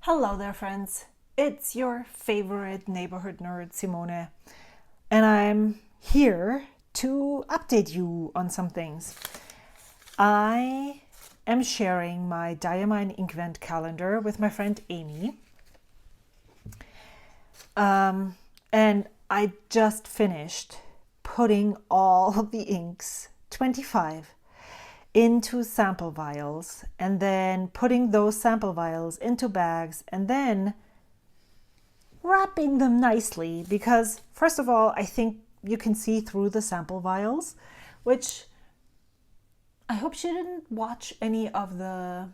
Hello there, friends. It's your favorite neighborhood nerd, Simone, and I'm here to update you on some things. I am sharing my Diamine Inkvent calendar with my friend Amy. And I just finished putting all of the inks, 25, into sample vials, and then putting those sample vials into bags, and then wrapping them nicely, because first of all, I think you can see through the sample vials, which I hope she didn't watch any of the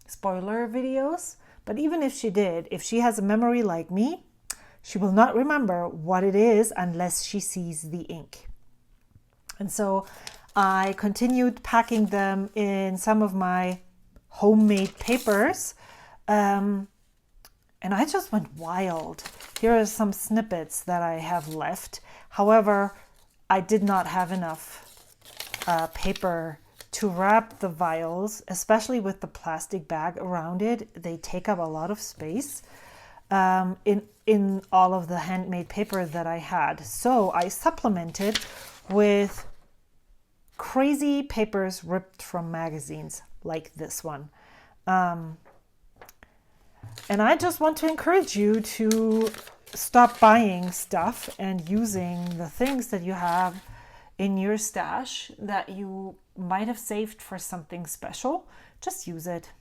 spoiler videos, but even if she did, if she has a memory like me, she will not remember what it is unless she sees the ink. And so I continued packing them in some of my homemade papers, and I just went wild. Here are some snippets that I have left. However, I did not have enough paper to wrap the vials, especially with the plastic bag around it. They take up a lot of space in all of the handmade paper that I had. So I supplemented with crazy papers ripped from magazines like this one. And I just want to encourage you to stop buying stuff and using the things that you have in your stash that you might have saved for something special. Just use it.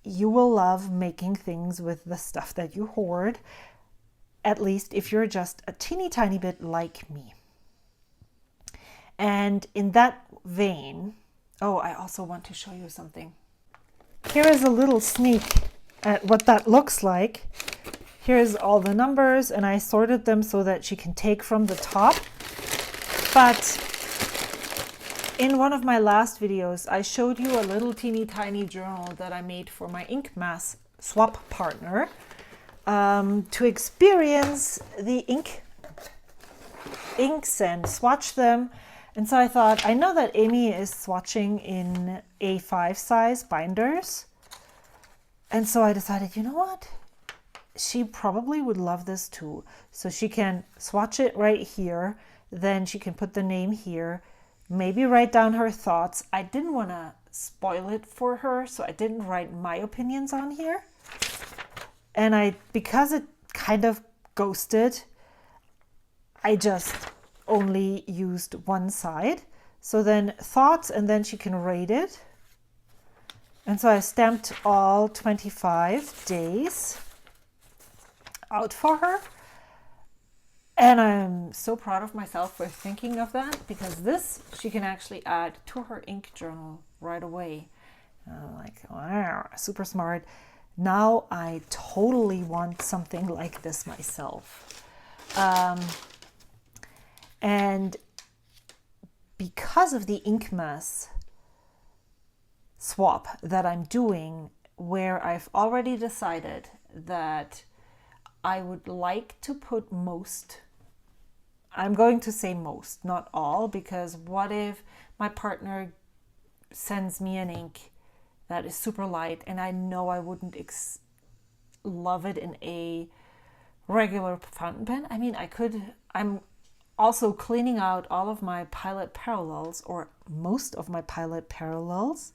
You will love making things with the stuff that you hoard, at least if you're just a teeny tiny bit like me. And in that vein, I also want to show you something. Here is a little sneak at what that looks like. Here's all the numbers, and I sorted them so that she can take from the top. But in one of my last videos, I showed you a little teeny tiny journal that I made for my ink mass swap partner to experience the inks and swatch them. And so I thought, I know that Amy is swatching in A5 size binders. And so I decided, you know what? She probably would love this too. So she can swatch it right here. Then she can put the name here. Maybe write down her thoughts. I didn't want to spoil it for her, so I didn't write my opinions on here. And because it kind of ghosted, I just only used one side. So then thoughts, and then she can rate it. And so I stamped all 25 days out for her. And I'm so proud of myself for thinking of that, because this she can actually add to her ink journal right away. And I'm like, wow, super smart. Now I totally want something like this myself. And because of the ink mass swap that I'm doing, where I've already decided that I would like to put most, I'm going to say most, not all, because what if my partner sends me an ink that is super light and I know I wouldn't love it in a regular fountain pen? I mean, I'm also cleaning out all of my Pilot Parallels, or most of my Pilot Parallels.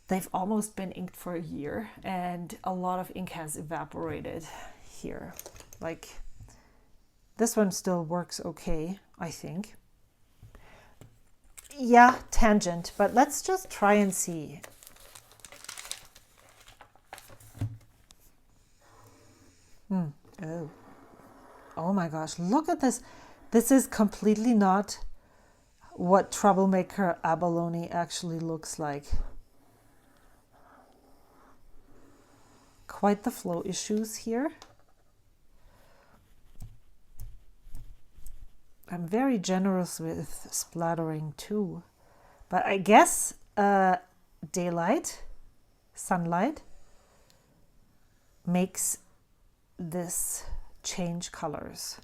They've almost been inked for a year, and a lot of ink has evaporated here. Like, this one still works okay, I think. Yeah, tangent, but let's just try and see. Oh my gosh, look at this. This is completely not what Troublemaker Abalone actually looks like. Quite the flow issues here. I'm very generous with splattering too. But I guess daylight, sunlight, makes this change colors.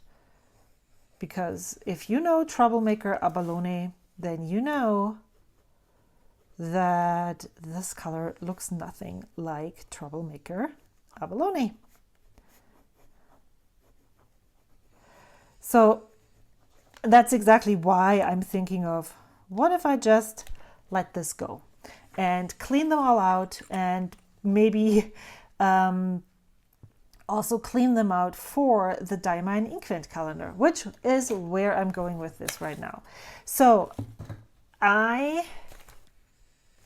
Because if you know Troublemaker Abalone, then you know that this color looks nothing like Troublemaker Abalone. So that's exactly why I'm thinking of, what if I just let this go and clean them all out, and maybe also clean them out for the Diamine Inkvent calendar, which is where I'm going with this right now. So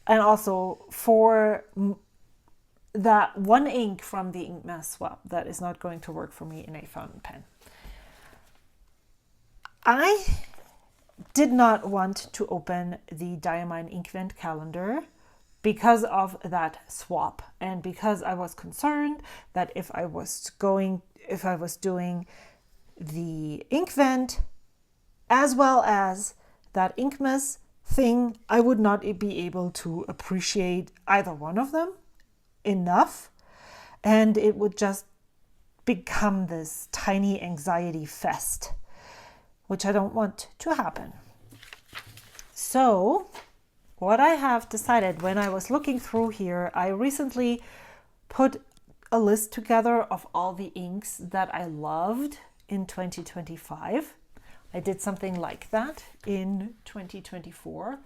and also for that one ink from the ink mass swap that is not going to work for me in a fountain pen. I did not want to open the Diamine Inkvent calendar because of that swap, and because I was concerned that if I was doing the Inkvent as well as that Inkmas thing, I would not be able to appreciate either one of them enough, and it would just become this tiny anxiety fest, which I don't want to happen. So what I have decided, when I was looking through here, I recently put a list together of all the inks that I loved in 2025. I did something like that in 2024,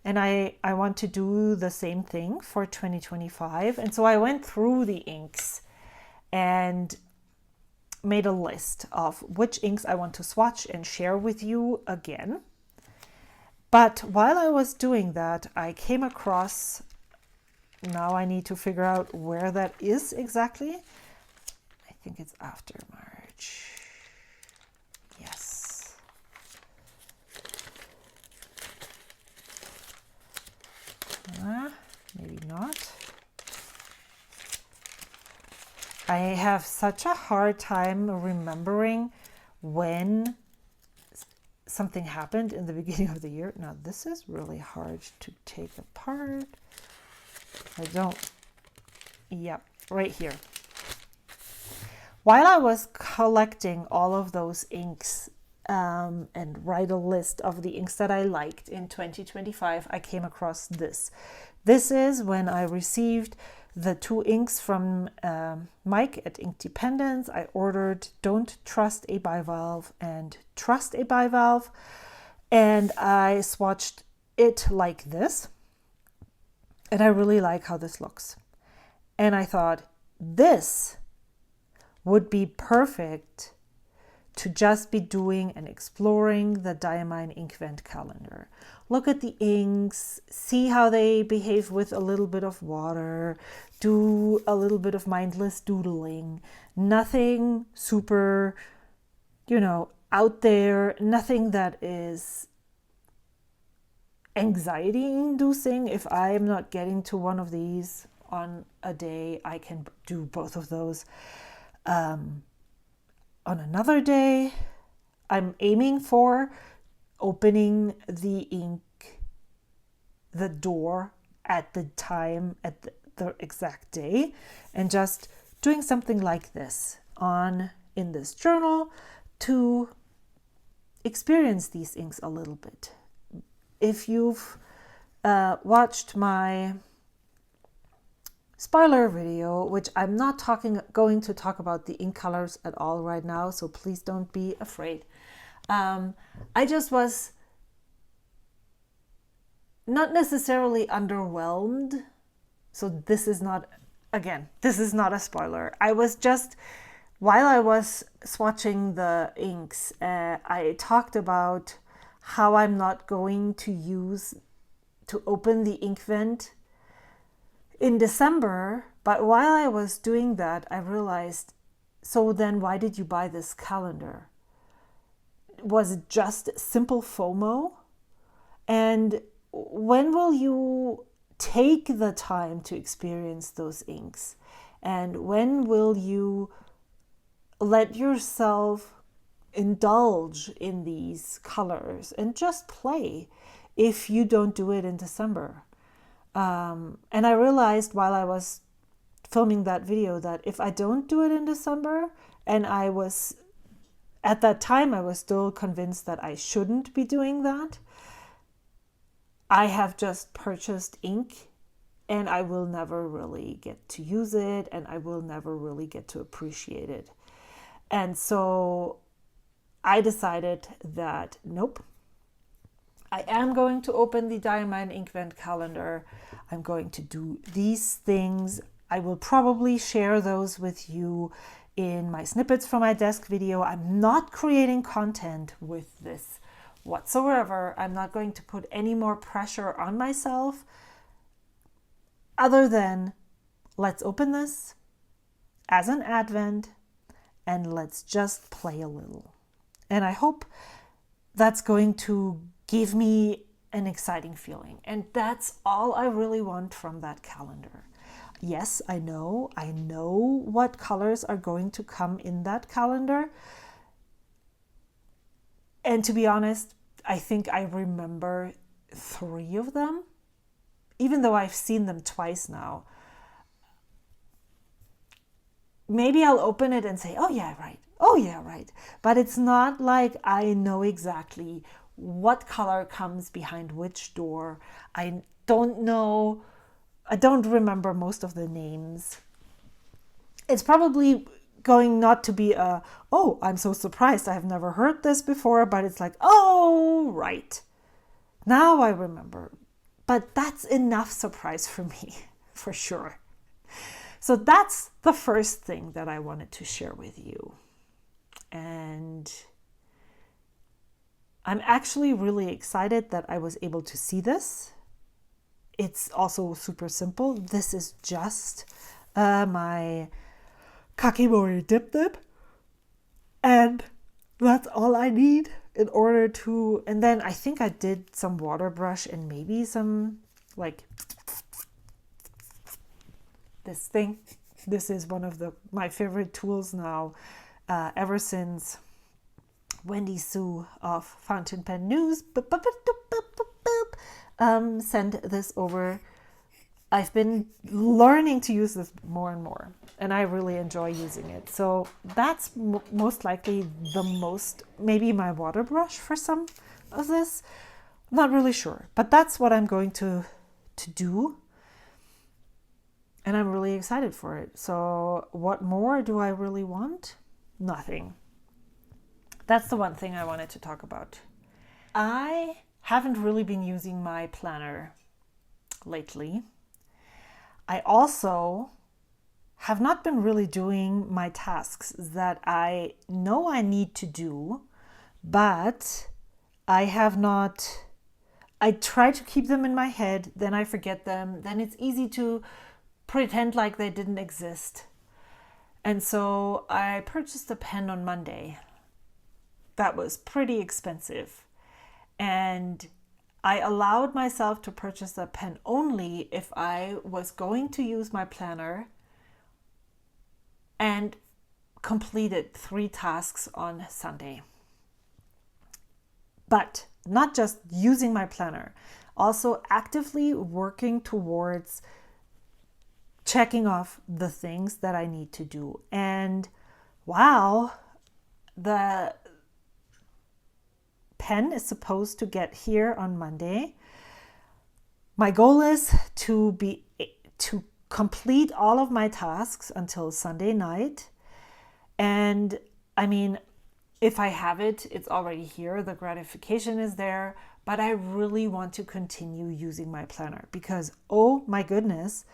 and I want to do the same thing for 2025. And so I went through the inks and made a list of which inks I want to swatch and share with you again. But while I was doing that, I came across, now I need to figure out where that is exactly. I think it's after March. Yes. Maybe not. I have such a hard time remembering when something happened in the beginning of the year. Now this is really hard to take apart. Yep, right here. While I was collecting all of those inks and write a list of the inks that I liked in 2025, I came across this. This is when I received the 2 inks from Mike at Ink Dependence. I ordered Don't Trust a Bivalve and Trust a Bivalve, and I swatched it like this, and I really like how this looks. And I thought this would be perfect to just be doing and exploring the Diamine Inkvent calendar. Look at the inks, see how they behave with a little bit of water, do a little bit of mindless doodling, nothing super, out there, nothing that is anxiety inducing. If I'm not getting to one of these on a day, I can do both of those. On another day, I'm aiming for opening the door at the time, at the exact day, and just doing something like this in this journal to experience these inks a little bit. If you've watched my spoiler video, which I'm not going to talk about the ink colors at all right now, so please don't be afraid. I just was not necessarily underwhelmed. So this is not a spoiler. I was just, while I was swatching the inks, I talked about how I'm not going to open the Inkvent in December, but while I was doing that, I realized, so then why did you buy this calendar? Was it just simple FOMO? And when will you take the time to experience those inks? And when will you let yourself indulge in these colors and just play if you don't do it in December? And I realized while I was filming that video that if I don't do it in December, and at that time I was still convinced that I shouldn't be doing that, I have just purchased ink and I will never really get to use it and I will never really get to appreciate it. And so I decided that nope, I am going to open the Diamond Inkvent calendar. I'm going to do these things. I will probably share those with you in my snippets from my desk video. I'm not creating content with this whatsoever. I'm not going to put any more pressure on myself other than let's open this as an advent and let's just play a little. And I hope that's going to give me an exciting feeling. And that's all I really want from that calendar. Yes, I know what colors are going to come in that calendar. And to be honest, I think I remember 3 of them, even though I've seen them twice now. Maybe I'll open it and say, oh yeah, right. Oh yeah, right. But it's not like I know exactly what color comes behind which door. I don't know. I don't remember most of the names. It's probably going not to be a, oh, I'm so surprised. I have never heard this before, but it's like, oh, right. Now I remember. But that's enough surprise for me, for sure. So that's the first thing that I wanted to share with you. And I'm actually really excited that I was able to see this. It's also super simple. This is just my kakimori dip. And that's all I need in order to, and then I think I did some water brush and maybe some like this thing. This is one of my favorite tools now, ever since Wendy Sue of Fountain Pen News sent this over. I've been learning to use this more and more, and I really enjoy using it. So that's most likely the most, maybe my water brush for some of this. I'm not really sure, but that's what I'm going to do. And I'm really excited for it. So what more do I really want? Nothing. That's the one thing I wanted to talk about. I haven't really been using my planner lately. I also have not been really doing my tasks that I know I need to do, but I have not. I try to keep them in my head, then I forget them, then it's easy to pretend like they didn't exist. And so I purchased a pen on Monday. That was pretty expensive. And I allowed myself to purchase a pen only if I was going to use my planner and completed 3 tasks on Sunday. But not just using my planner, also actively working towards checking off the things that I need to do. And wow, the pen is supposed to get here on Monday. My goal is to complete all of my tasks until Sunday night. And I mean, if I have it, it's already here. The gratification is there, but I really want to continue using my planner because, oh my goodness,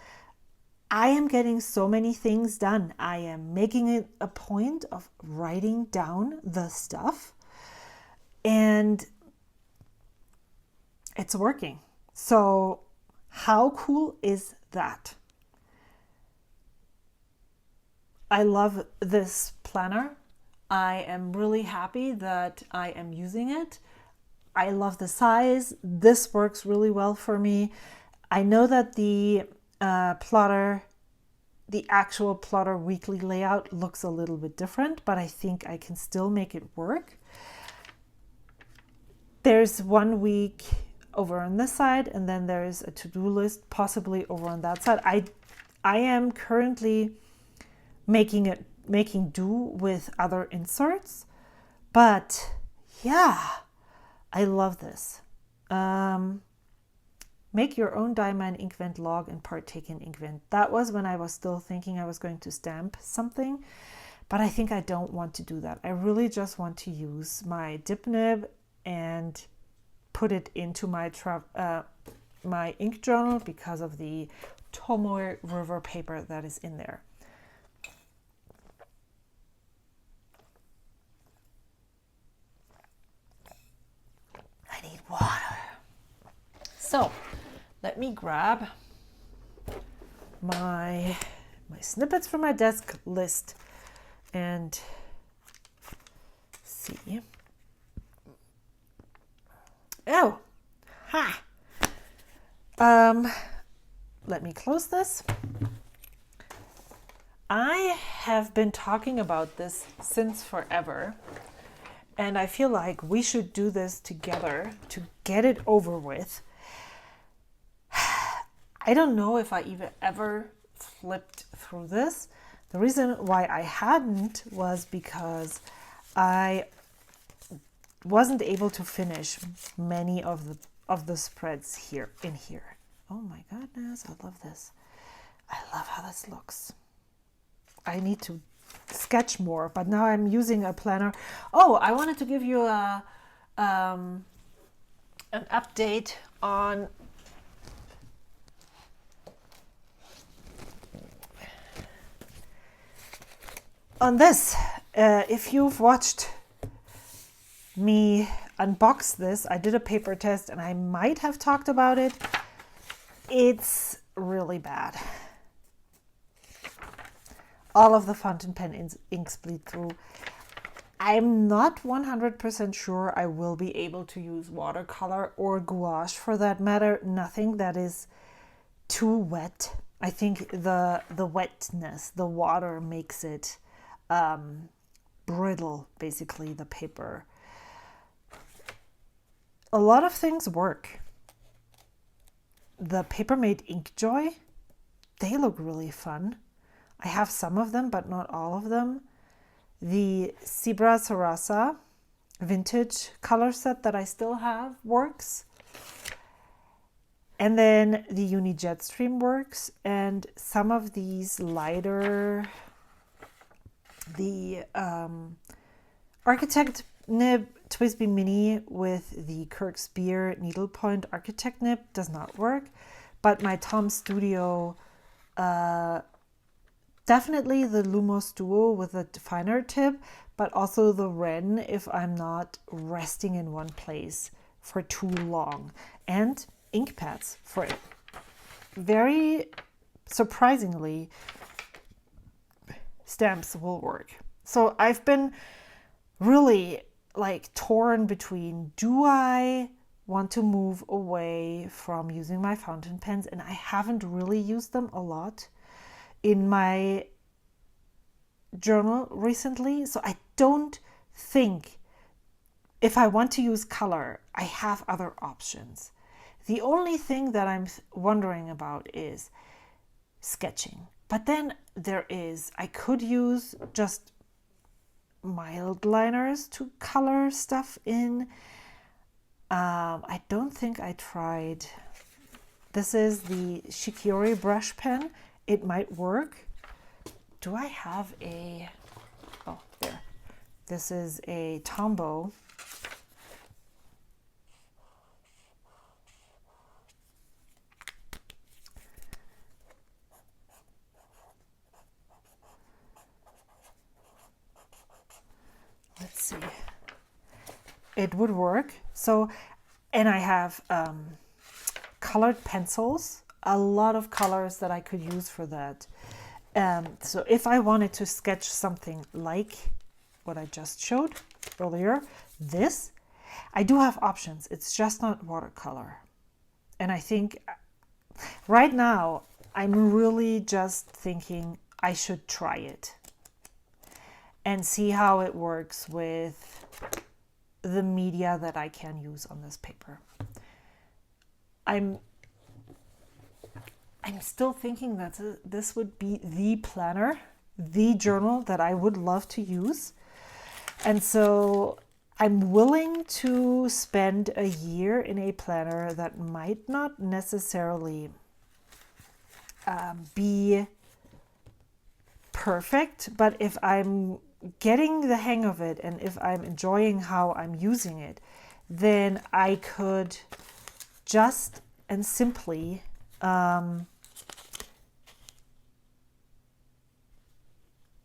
I am getting so many things done. I am making it a point of writing down the stuff, and it's working. So how cool is that? I love this planner. I am really happy that I am using it. I love the size. This works really well for me. I know that the actual plotter weekly layout looks a little bit different, but I think I can still make it work. There's 1 week over on this side, and then there's a to-do list possibly over on that side. I am currently making do with other inserts, but yeah, I love this. Make your own diamond inkvent log and partake in inkvent. That was when I was still thinking I was going to stamp something, but I think I don't want to do that. I really just want to use my dip nib and put it into my my ink journal because of the Tomoe River paper that is in there. I need water. So let me grab my snippets from my desk list and see. Oh, ha. Let me close this. I have been talking about this since forever, and I feel like we should do this together to get it over with. I don't know if I even ever flipped through this. The reason why I hadn't was because I wasn't able to finish many of the spreads here. Oh my goodness, I love this. I love how this looks. I need to sketch more, but now I'm using a planner. Oh, I wanted to give you an update on this. If you've watched me unbox this, I did a paper test and I might have talked about it. It's really bad. All of the fountain pen inks bleed through. I'm not 100% sure I will be able to use watercolor or gouache for that matter. Nothing that is too wet. I think the wetness, the water makes it brittle, basically, the paper. A lot of things work. The Papermate Inkjoy, they look really fun. I have some of them, but not all of them. The Zebra Sarasa vintage color set that I still have works. And then the Uni Jetstream works. And some of these lighter, the Architect nib Twisby Mini with the Kirk Spear needlepoint Architect nib does not work. But my Tom Studio, definitely the Lumos Duo with a finer tip, but also the Ren if I'm not resting in one place for too long. And ink pads for it. Very surprisingly, stamps will work. So I've been really like torn between, do I want to move away from using my fountain pens? And I haven't really used them a lot in my journal recently. So I don't think, if I want to use color, I have other options. The only thing that I'm wondering about is sketching. But then I could use just mild liners to color stuff in. I don't think I tried. This is the Shikiori brush pen. It might work. Do I have a, oh, there. This is a Tombow. Let's see. It would work. So, and I have colored pencils, a lot of colors that I could use for that. So if I wanted to sketch something like what I just showed earlier, this, I do have options. It's just not watercolor. And I think right now I'm really just thinking I should try it and see how it works with the media that I can use on this paper. I'm still thinking that this would be the planner, the journal that I would love to use. And so I'm willing to spend a year in a planner that might not necessarily be perfect, but if I'm getting the hang of it and if I'm enjoying how I'm using it, then I could just and simply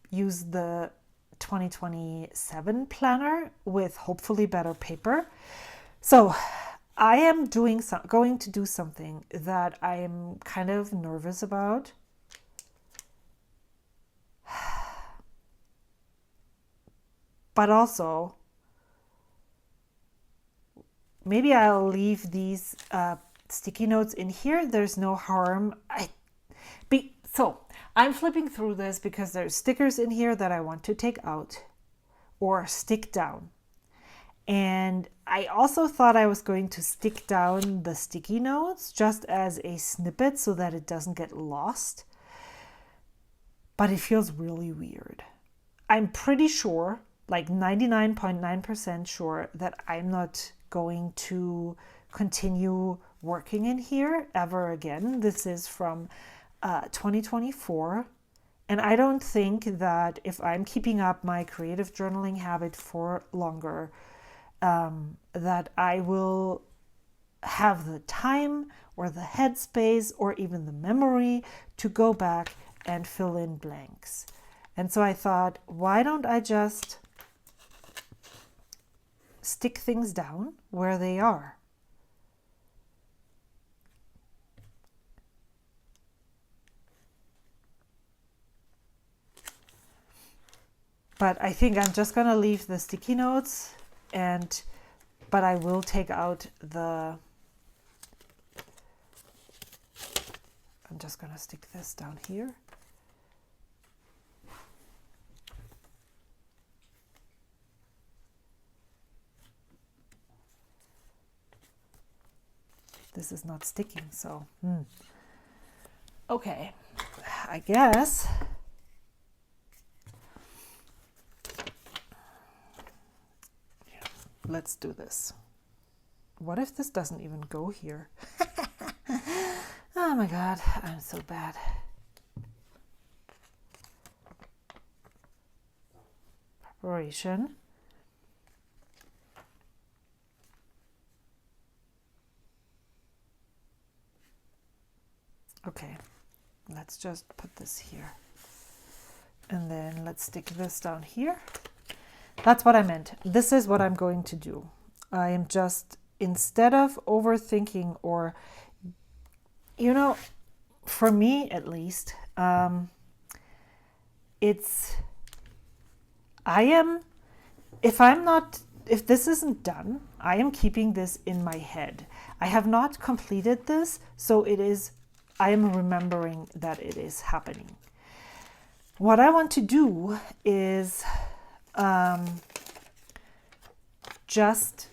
use the 2027 planner with hopefully better paper. So I am going to do something that I am kind of nervous about. But also, maybe I'll leave these sticky notes in here. There's no harm. So I'm flipping through this because there's stickers in here that I want to take out or stick down. And I also thought I was going to stick down the sticky notes just as a snippet so that it doesn't get lost. But it feels really weird. I'm pretty sure, like 99.9% sure, that I'm not going to continue working in here ever again. This is from 2024. And I don't think that if I'm keeping up my creative journaling habit for longer, that I will have the time or the headspace or even the memory to go back and fill in blanks. And so I thought, why don't I just stick things down where they are? But I think I'm just going to leave the sticky notes, but I will take out I'm just going to stick this down here. This is not sticking, so okay, I guess let's do this. What if this doesn't even go here? Oh my God, I'm so bad. Preparation. Okay, let's just put this here. And then let's stick this down here. That's what I meant. This is what I'm going to do. I am just, instead of overthinking or, for me at least, if this isn't done, I am keeping this in my head. I have not completed this, so I am remembering that it is happening. What I want to do is just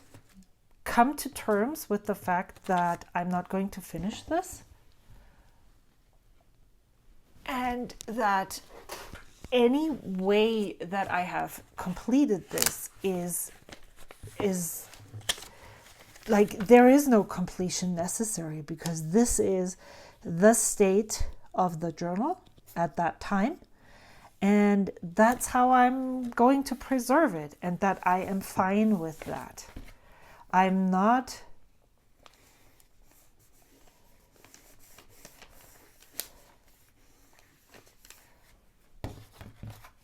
come to terms with the fact that I'm not going to finish this, and that any way that I have completed this is like, there is no completion necessary, because this is the state of the journal at that time. And that's how I'm going to preserve it, and that I am fine with that. I'm not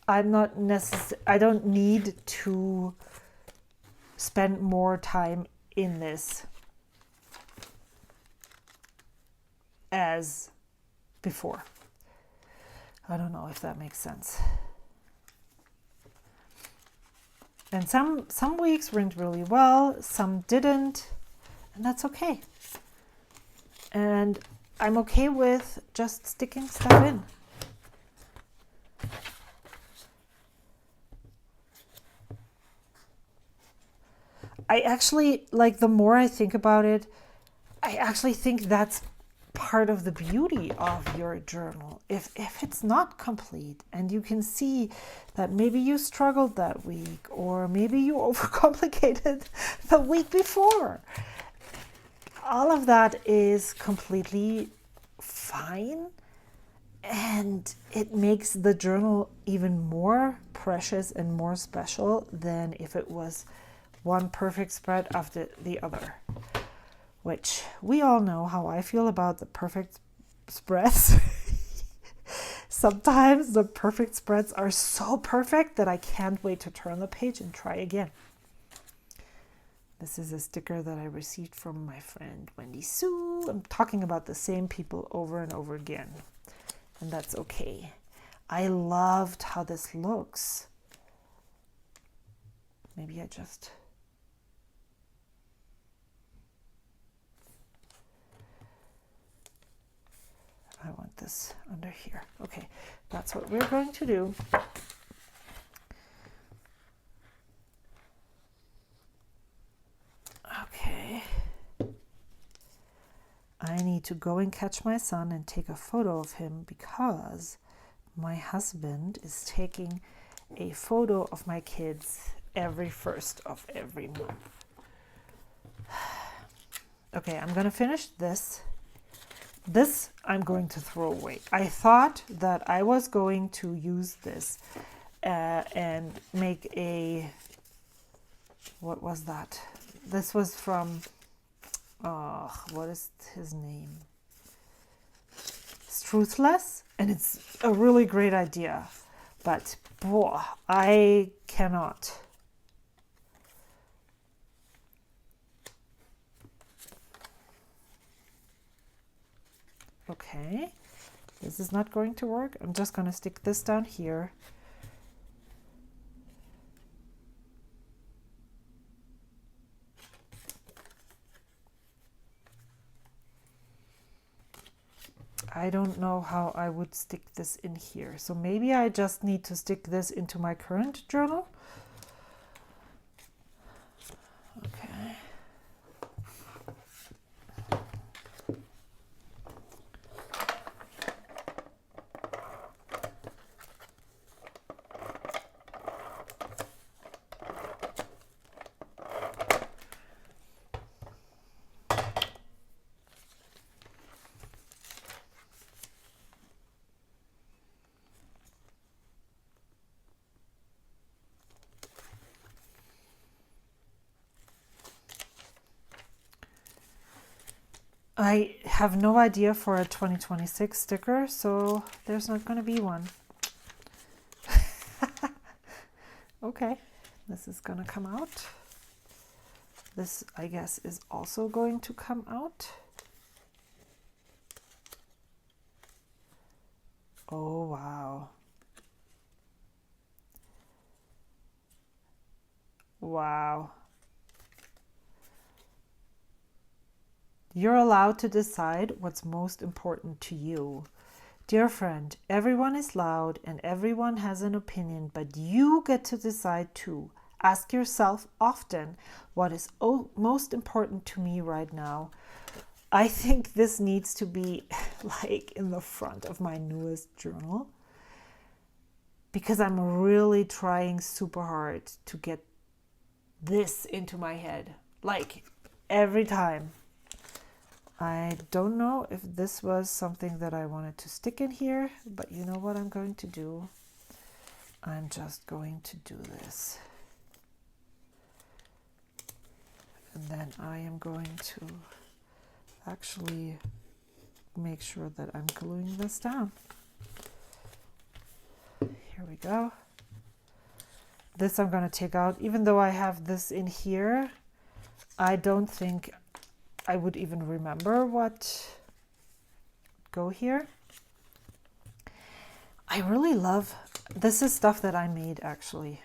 I don't need to spend more time in this as before. I don't know if that makes sense. And some weeks went really well, some didn't, and that's okay. And I'm okay with just sticking stuff in. I actually, the more I think about it, I actually think that's part of the beauty of your journal. If it's not complete and you can see that maybe you struggled that week, or maybe you overcomplicated the week before, all of that is completely fine, and it makes the journal even more precious and more special than if it was one perfect spread after the other, which we all know how I feel about the perfect spreads. Sometimes the perfect spreads are so perfect that I can't wait to turn the page and try again. This is a sticker that I received from my friend Wendy Sue. I'm talking about the same people over and over again, and that's okay. I loved how this looks. Maybe I want this under here. Okay, that's what we're going to do. Okay. I need to go and catch my son and take a photo of him, because my husband is taking a photo of my kids every first of every month. Okay, I'm going to finish this. This I'm going to throw away. I thought that I was going to use this and make a, what was that? This was from, what is his name? Truthless, and it's a really great idea, but boy, I cannot. Okay, this is not going to work. I'm just going to stick this down here. I don't know how I would stick this in here. So maybe I just need to stick this into my current journal. Okay. I have no idea for a 2026 sticker, so there's not going to be one. Okay, this is going to come out. This, I guess, is also going to come out. Oh, wow. Wow. You're allowed to decide what's most important to you. Dear friend, everyone is loud and everyone has an opinion, but you get to decide too. Ask yourself often, what is most important to me right now? I think this needs to be like in the front of my newest journal, because I'm really trying super hard to get this into my head, like every time. I don't know if this was something that I wanted to stick in here, but you know what I'm going to do? I'm just going to do this. And then I am going to actually make sure that I'm gluing this down. Here we go. This I'm going to take out. Even though I have this in here, I don't think I would even remember what go here. I really love, this is stuff that I made actually,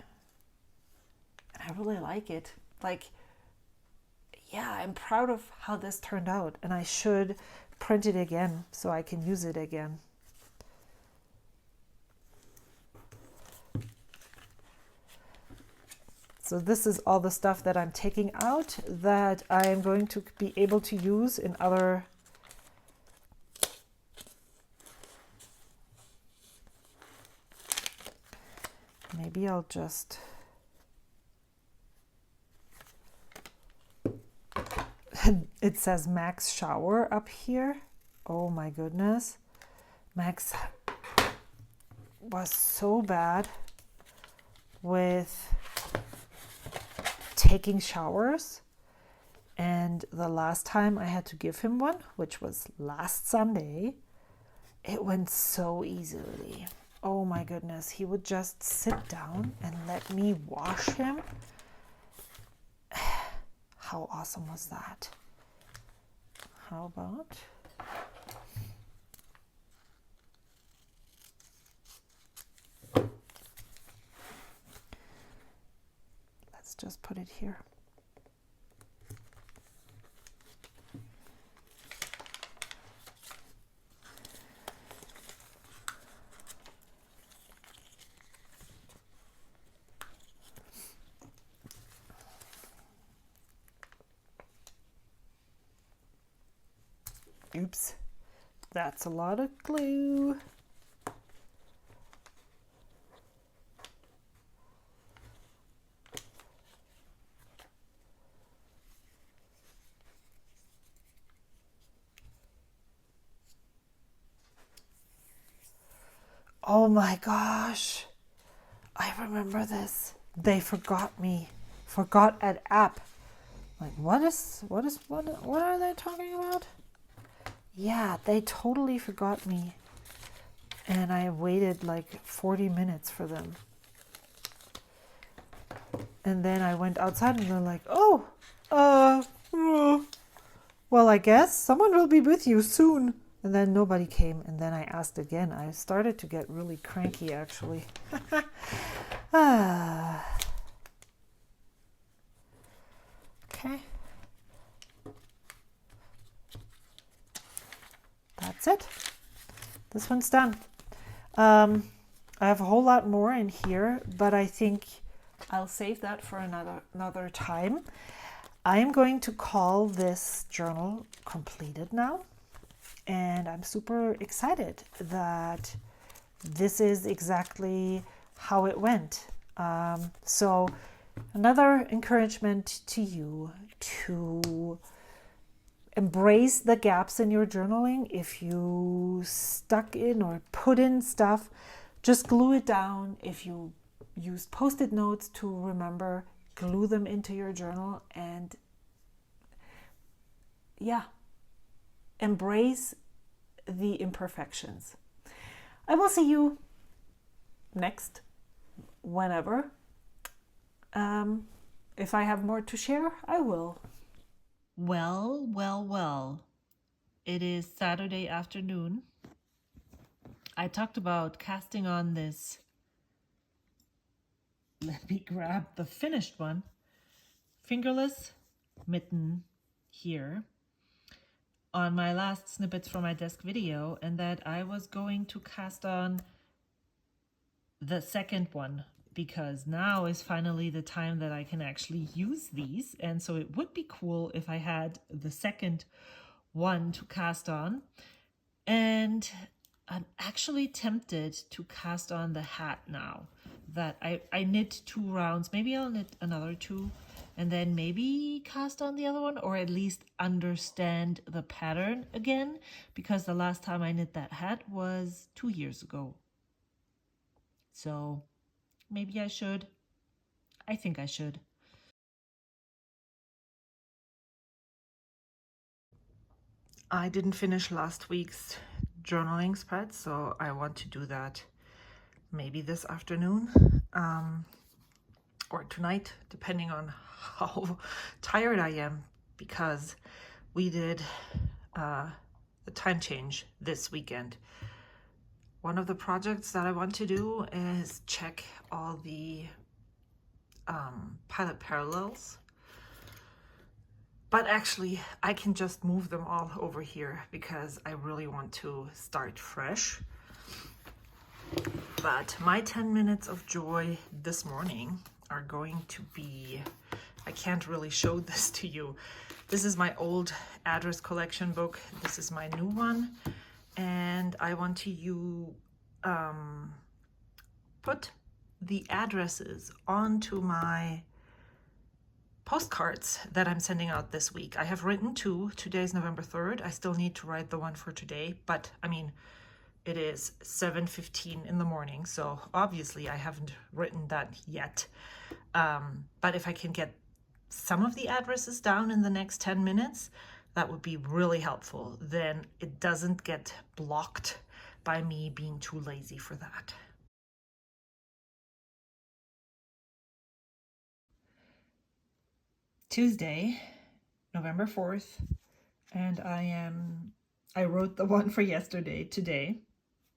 and I really like it. Like, yeah, I'm proud of how this turned out, and I should print it again so I can use it again. So this is all the stuff that I'm taking out that I am going to be able to use in other Maybe I'll just it says Max shower up here. Oh my goodness. Max was so bad with taking showers, and the last time I had to give him one, which was last Sunday, it went so easily. Oh my goodness, he would just sit down and let me wash him. How awesome was that? How about let's just put it here. Oops, that's a lot of glue. Oh my gosh, I remember this. They forgot an app. Like, what are they talking about? Yeah, they totally forgot me. And I waited like 40 minutes for them. And then I went outside and they're like, well, I guess someone will be with you soon. And then nobody came. And then I asked again. I started to get really cranky, actually. Okay. That's it. This one's done. I have a whole lot more in here, but I think I'll save that for another time. I am going to call this journal completed now, and I'm super excited that this is exactly how it went. So another encouragement to you to embrace the gaps in your journaling. If you stuck in or put in stuff, just glue it down. If you use Post-it notes to remember, glue them into your journal, and embrace the imperfections. I will see you next, whenever. If I have more to share, I will. Well. It is Saturday afternoon. I talked about casting on this. Let me grab the finished one. Fingerless mitten here on my last Snippets from my desk video, and that I was going to cast on the second one, because now is finally the time that I can actually use these. And so it would be cool if I had the second one to cast on. And I'm actually tempted to cast on the hat now that I knit 2 rounds. Maybe I'll knit another 2 and then maybe cast on the other one, or at least understand the pattern again, because the last time I knit that hat was 2 years ago. So maybe I should. I think I should. I didn't finish last week's journaling spread, so I want to do that maybe this afternoon or tonight, depending on how tired I am, because we did the time change this weekend. One of the projects that I want to do is check all the pilot parallels, but actually I can just move them all over here because I really want to start fresh. But my 10 minutes of joy this morning are going to be, I can't really show this to you. This is my old address collection book. This is my new one. And I want to put the addresses onto my postcards that I'm sending out this week. I have written 2. Today's November 3rd. I still need to write the one for today, but I mean, it is 7:15 in the morning, so obviously I haven't written that yet. But if I can get some of the addresses down in the next 10 minutes, that would be really helpful. Then it doesn't get blocked by me being too lazy for that. Tuesday, November 4th, and I wrote the one for yesterday today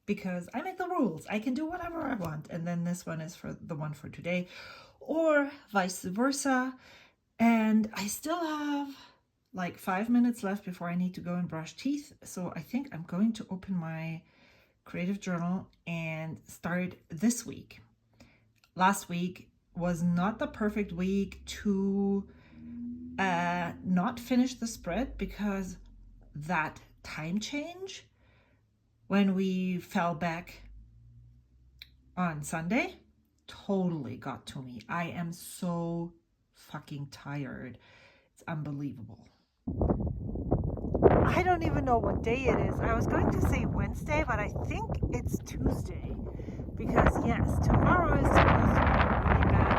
because I make the rules. I can do whatever I want, and then this one is for the one for today, or vice versa. And I still have like 5 minutes left before I need to go and brush teeth, so I think I'm going to open my creative journal and start this week. Last week was not the perfect week to not finish the spread because that time change when we fell back on Sunday totally got to me. I am so fucking tired. It's unbelievable. I don't even know what day it is. I was going to say Wednesday, but I think it's Tuesday because yes, tomorrow is supposed to be really bad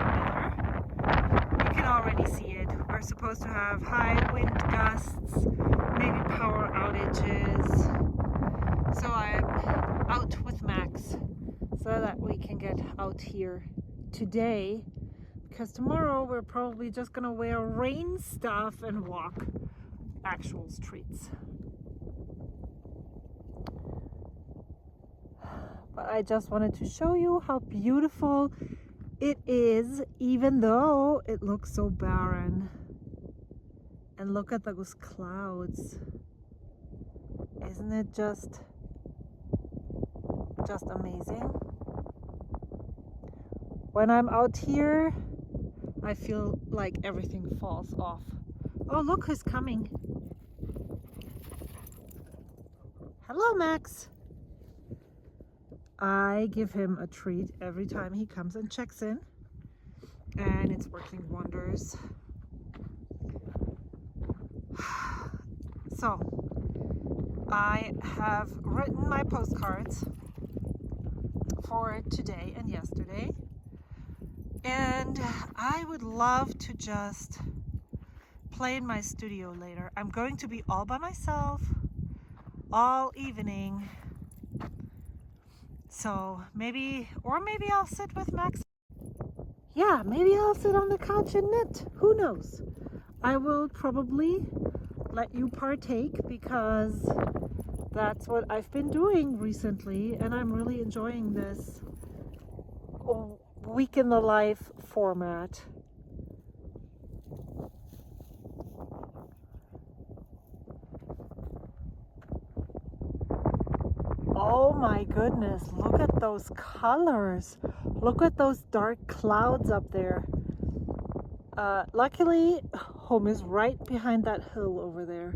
weather. You can already see it. We're supposed to have high wind gusts, maybe power outages. So I'm out with Max so that we can get out here today, because tomorrow we're probably just gonna wear rain stuff and walk actual streets. But I just wanted to show you how beautiful it is, even though it looks so barren. And look at those clouds. Isn't it just amazing? When I'm out here, I feel like everything falls off. Oh, look who's coming. Hello, Max. I give him a treat every time he comes and checks in, and it's working wonders. So, I have written my postcards for today and yesterday, and I would love to just play in my studio later. I'm going to be all by myself all evening, so maybe I'll sit with Max. Yeah, maybe I'll sit on the couch and knit. Who knows? I will probably let you partake because that's what I've been doing recently, and I'm really enjoying this week in the life format. Oh my goodness, look at those colors. Look at those dark clouds up there. Luckily, home is right behind that hill over there.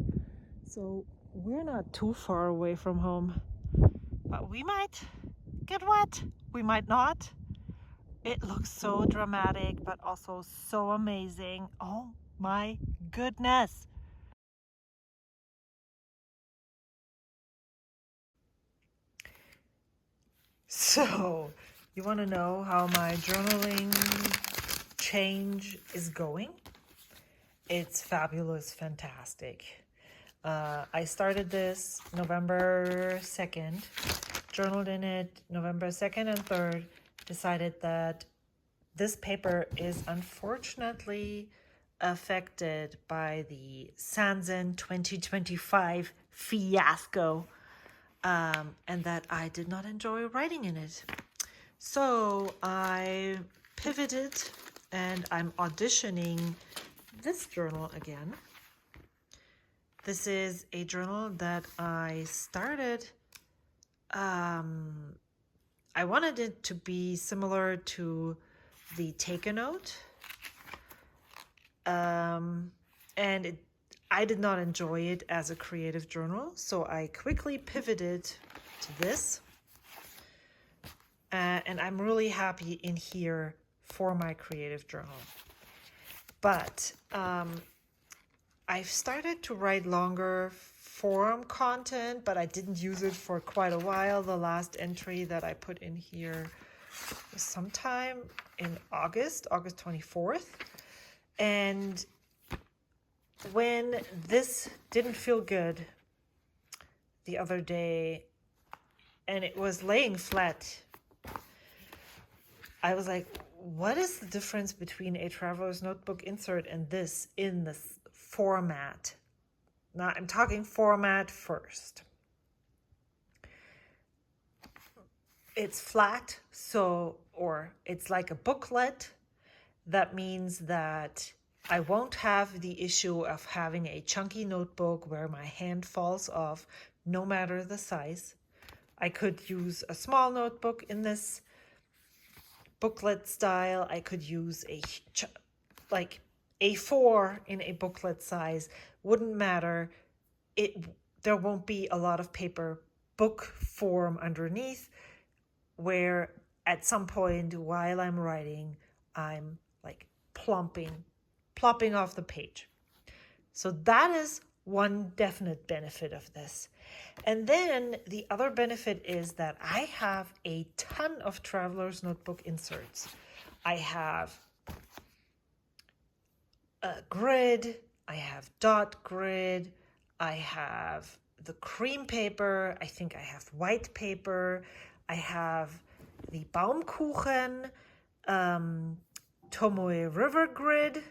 So we're not too far away from home. But we might get wet. We might not. It looks so dramatic, but also so amazing. Oh my goodness. So, you want to know how my journaling change is going? It's fabulous, fantastic. I started this November 2nd, journaled in it November 2nd and 3rd, decided that this paper is unfortunately affected by the Sanzen 2025 fiasco, and that I did not enjoy writing in it. So I pivoted and I'm auditioning this journal again. This is a journal that I started. I wanted it to be similar to the Take a Note. And I did not enjoy it as a creative journal, so I quickly pivoted to this. and I'm really happy in here for my creative journal. But I've started to write longer form content, but I didn't use it for quite a while. The last entry that I put in here was sometime in August 24th. And when this didn't feel good the other day and it was laying flat, I was like, what is the difference between a traveler's notebook insert and this in this format? Now I'm talking format first. It's flat, or it's like a booklet. That means that I won't have the issue of having a chunky notebook where my hand falls off, no matter the size. I could use a small notebook in this booklet style. I could use like A4 in a booklet size. Wouldn't matter. There won't be a lot of paper book form underneath, where at some point while I'm writing, I'm like plopping off the page. So that is one definite benefit of this. And then the other benefit is that I have a ton of traveler's notebook inserts. I have a grid, I have dot grid, I have the cream paper, I think I have white paper, I have the Baumkuchen, Tomoe River grid.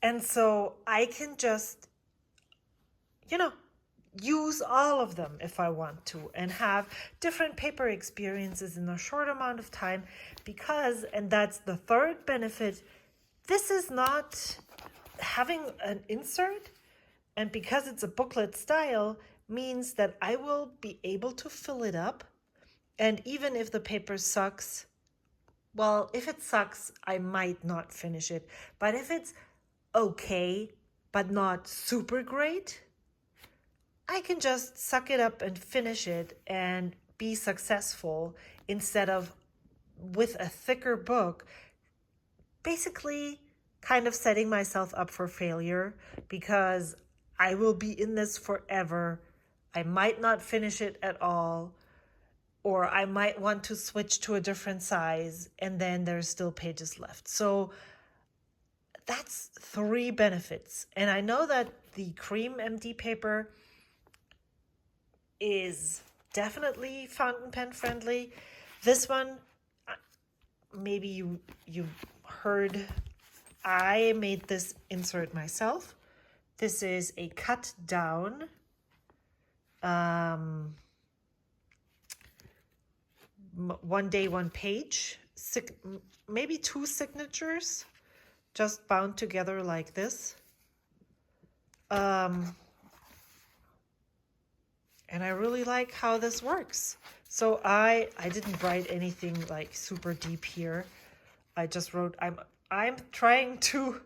And so I can just, use all of them if I want to and have different paper experiences in a short amount of time because, and that's the third benefit, this is not having an insert, and because it's a booklet style means that I will be able to fill it up. And even if the paper sucks, well, if it sucks, I might not finish it. But if it's okay, but not super great, I can just suck it up and finish it and be successful instead of with a thicker book, basically kind of setting myself up for failure because I will be in this forever. I might not finish it at all, or I might want to switch to a different size and then there's still pages left. So that's 3 benefits. And I know that the cream MD paper is definitely fountain pen friendly. This one, maybe you heard, I made this insert myself. This is a cut down one day, one page, maybe 2 signatures just bound together like this. And I really like how this works. So I didn't write anything like super deep here. I just wrote, I'm trying to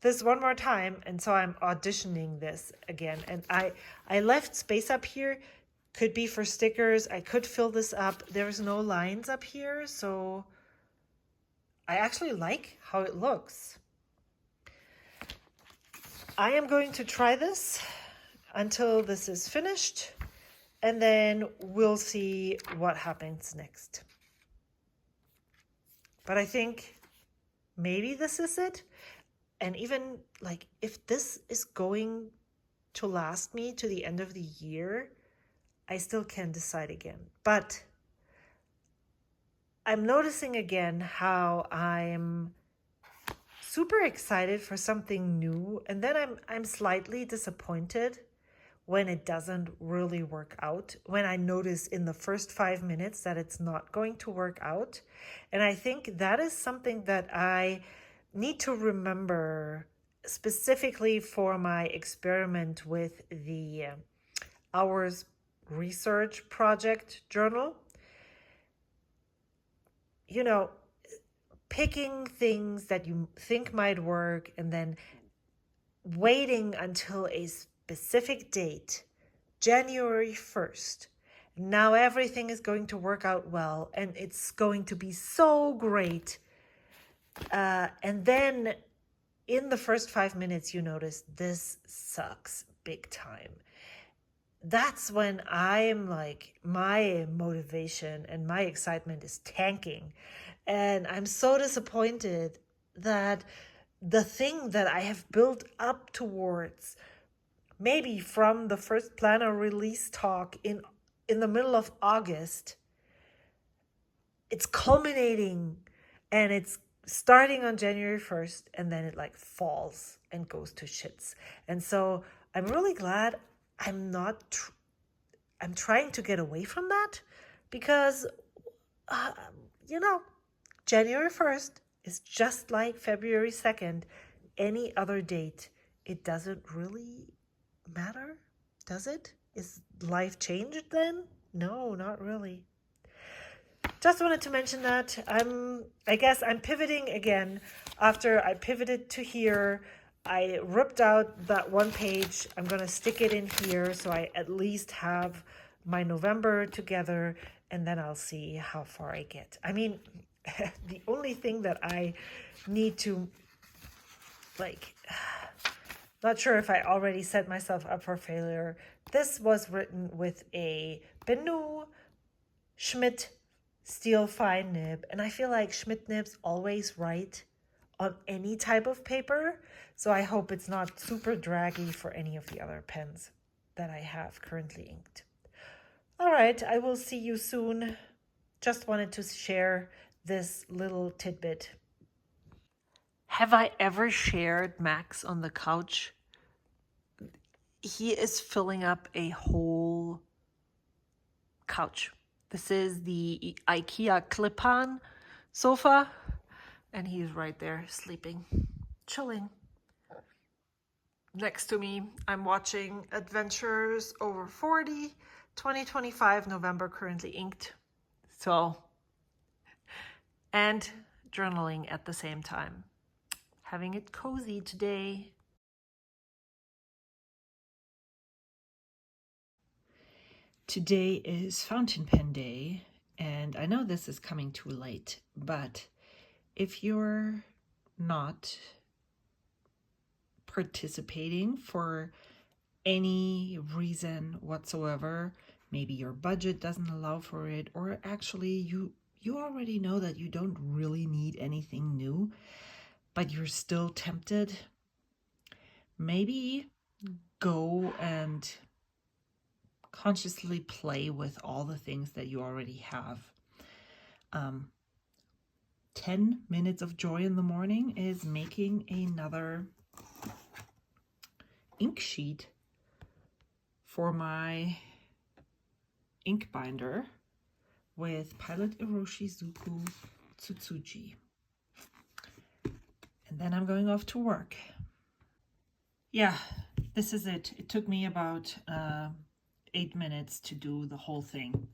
this one more time, and so I'm auditioning this again. And I left space up here. Could be for stickers. I could fill this up. There's no lines up here, so I actually like how it looks. I am going to try this until this is finished, and then we'll see what happens next. But I think maybe this is it. And even like if this is going to last me to the end of the year, I still can decide again. But I'm noticing again how I'm super excited for something new, and then I'm slightly disappointed when it doesn't really work out, when I notice in the first 5 minutes that it's not going to work out. And I think that is something that I need to remember specifically for my experiment with the Hours Research Project journal. Picking things that you think might work and then waiting until a specific date, January 1st, Now everything is going to work out well and it's going to be so great. And then in the first 5 minutes, you notice this sucks big time. That's when I'm like, my motivation and my excitement is tanking. And I'm so disappointed that the thing that I have built up towards, maybe from the first planner release talk in the middle of August, it's culminating and it's starting on January 1st, and then it like falls and goes to shits. And so I'm really glad I'm not I'm trying to get away from that, because you know, January 1st is just like February 2nd, any other date. It doesn't really matter, does it? Is life changed then? No, not really. Just wanted to mention that. I guess I'm pivoting again. After I pivoted to here, I ripped out that one page. I'm going to stick it in here so I at least have my November together, and then I'll see how far I get. I mean, the only thing that I need to, like, not sure if I already set myself up for failure. This was written with a Benu Schmidt steel fine nib, and I feel like Schmidt nibs always write on any type of paper, so I hope it's not super draggy for any of the other pens that I have currently inked. All right, I will see you soon. Just wanted to share this little tidbit. Have I ever shared Max on the couch? He is filling up a whole couch. This is the IKEA clip-on sofa, and he's right there sleeping, chilling. Next to me, I'm watching Adventures Over 40, 2025, November, currently inked. So, and journaling at the same time. Having it cozy today. Today is Fountain Pen Day, and I know this is coming too late, but if you're not participating for any reason whatsoever, maybe your budget doesn't allow for it, or actually you already know that you don't really need anything new, but you're still tempted, maybe go and consciously play with all the things that you already have. 10 minutes of joy in the morning is making another ink sheet for my ink binder with Pilot Eroshi Zuku Tsutsuji. And then I'm going off to work. Yeah, this is it. It took me about 8 minutes to do the whole thing.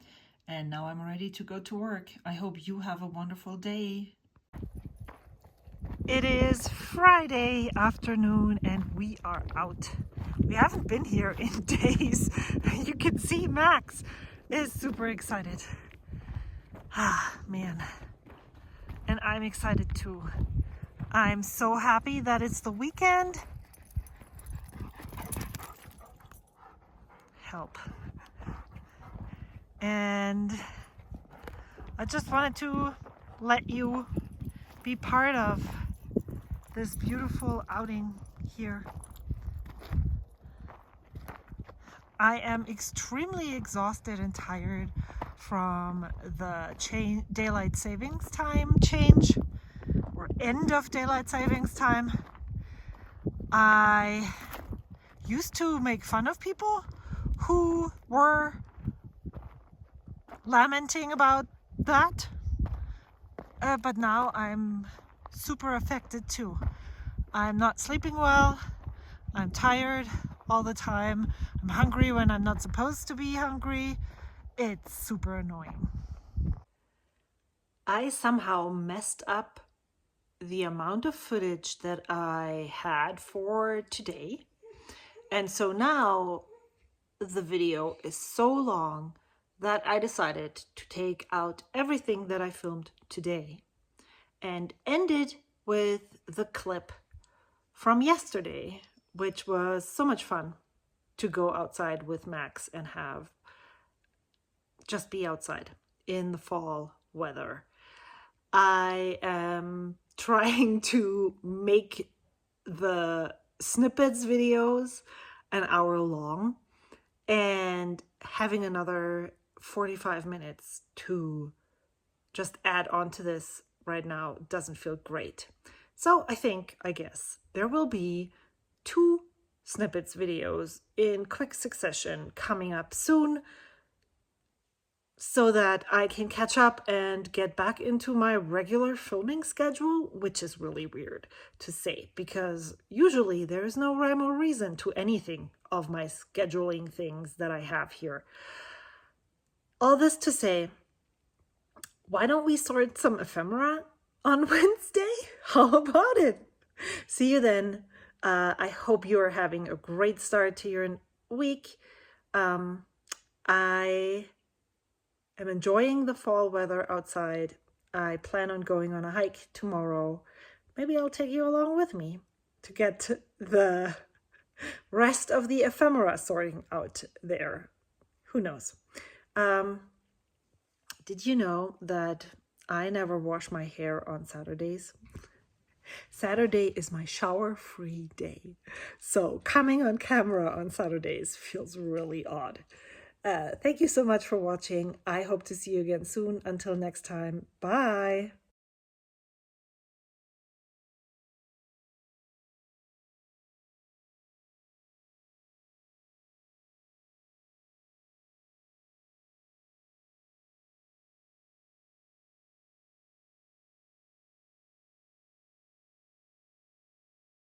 And now I'm ready to go to work. I hope you have a wonderful day. It is Friday afternoon and we are out. We haven't been here in days. You can see Max is super excited. Ah, man. And I'm excited too. I'm so happy that it's the weekend. Help. And I just wanted to let you be part of this beautiful outing here. I am extremely exhausted and tired from the daylight savings time change, or end of daylight savings time. I used to make fun of people who were lamenting about that, but now I'm super affected too. I'm not sleeping well, I'm tired all the time, I'm hungry when I'm not supposed to be hungry. It's super annoying. I somehow messed up the amount of footage that I had for today, and so now the video is so long that I decided to take out everything that I filmed today and ended with the clip from yesterday, which was so much fun to go outside with Max and just be outside in the fall weather. I am trying to make the Snippets videos an hour long and having another 45 minutes to just add on to this right now doesn't feel great. So I guess there will be 2 Snippets videos in quick succession coming up soon so that I can catch up and get back into my regular filming schedule, which is really weird to say because usually there is no rhyme or reason to anything of my scheduling things that I have here. All this to say, why don't we start some ephemera on Wednesday? How about it? See you then. I hope you are having a great start to your week. I am enjoying the fall weather outside. I plan on going on a hike tomorrow. Maybe I'll take you along with me to get the rest of the ephemera sorting out there. Who knows? Did you know that I never wash my hair on Saturdays? Saturday is my shower-free day. So coming on camera on Saturdays feels really odd. Thank you so much for watching. I hope to see you again soon. Until next time, bye.